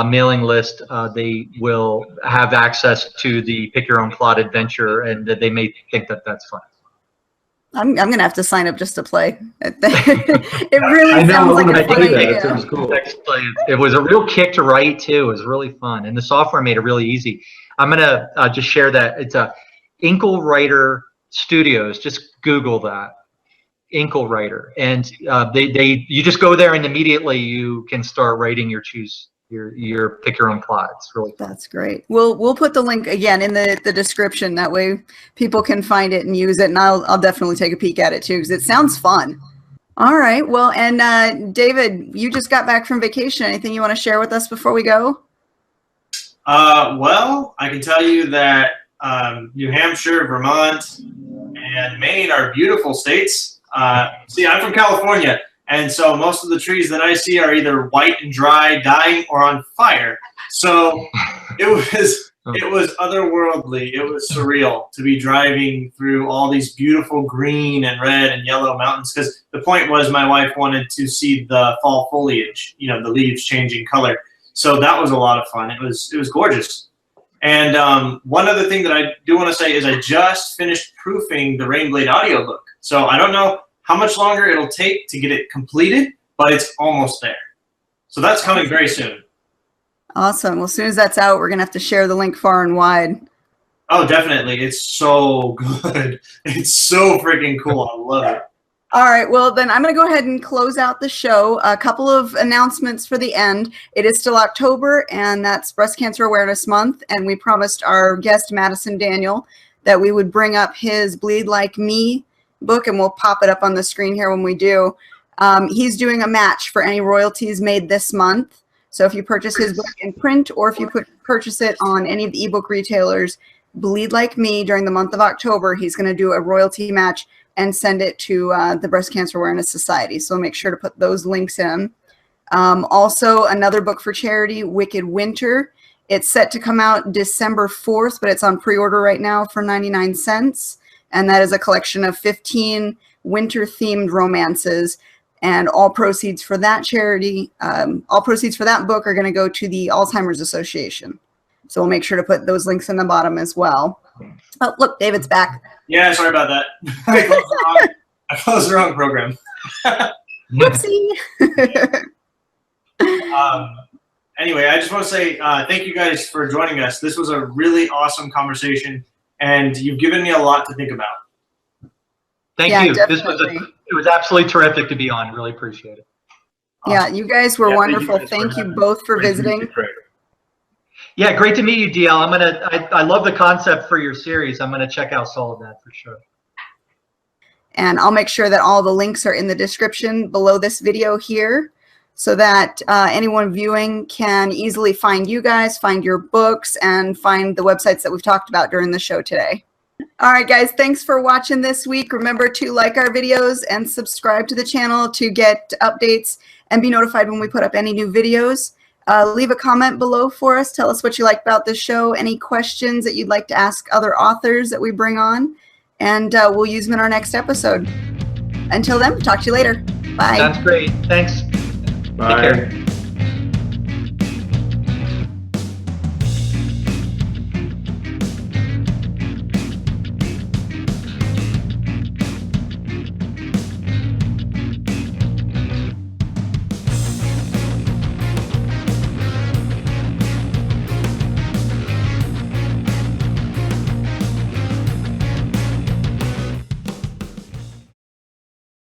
mailing list, they will have access to the Pick Your Own Plot adventure, and they may think that that's fun. I'm going to have to sign up just to play. It really sounds like a fun idea. That sounds cool. It was a real kick to write too. It was really fun, and the software made it really easy. I'm going to just share that. It's a Inkle Writer Studios. Just Google that. inkle writer, and you just go there and immediately you can start writing your pick your own plot. It's really fun. That's great. We'll put the link again in the description. That way people can find it and use it. And I'll definitely take a peek at it too, because it sounds fun. All right. Well, and David, you just got back from vacation. Anything you want to share with us before we go? Well, I can tell you that New Hampshire, Vermont, and Maine are beautiful states. See, I'm from California, and so most of the trees that I see are either white and dry, dying, or on fire. So it was otherworldly. It was surreal to be driving through all these beautiful green and red and yellow mountains, because the point was my wife wanted to see the fall foliage, the leaves changing color. So that was a lot of fun. It was gorgeous. And one other thing that I do want to say is I just finished proofing the Rainblade audiobook. So I don't know how much longer it'll take to get it completed, but it's almost there. So that's coming very soon. Awesome. Well, as soon as that's out, we're going to have to share the link far and wide. Oh, definitely. It's so good. It's so freaking cool. I love it. All right. Well, then I'm going to go ahead and close out the show. A couple of announcements for the end. It is still October, and that's Breast Cancer Awareness Month. And we promised our guest, Madison Daniel, that we would bring up his Bleed Like Me book, and we'll pop it up on the screen here when we do. He's doing a match for any royalties made this month. So if you purchase his book in print, or if you purchase it on any of the ebook retailers, Bleed Like Me during the month of October, he's going to do a royalty match and send it to the Breast Cancer Awareness Society. So make sure to put those links in. Also, another book for charity, Wicked Winter. It's set to come out December 4th, but it's on pre-order right now for 99 cents. And that is a collection of 15 winter-themed romances. And all proceeds for that charity, all proceeds for that book are going to go to the Alzheimer's Association. So we'll make sure to put those links in the bottom as well. Oh, look, David's back. Yeah, sorry about that. I closed the wrong program. Whoopsie. Anyway, I just want to say thank you guys for joining us. This was a really awesome conversation, and you've given me a lot to think about. Thank you. Definitely. It was absolutely terrific to be on. Really appreciate it. Awesome. Yeah, you guys were wonderful. Thank you both for visiting. Yeah, great to meet you, D.L. I love the concept for your series. I'm gonna check out Soledad for sure. And I'll make sure that all the links are in the description below this video here, so that anyone viewing can easily find you guys, find your books, and find the websites that we've talked about during the show today. All right, guys, thanks for watching this week. Remember to like our videos and subscribe to the channel to get updates and be notified when we put up any new videos. Leave a comment below for us. Tell us what you like about this show, any questions that you'd like to ask other authors that we bring on, and we'll use them in our next episode. Until then, talk to you later. Bye. That's great. Thanks. Bye. Take care.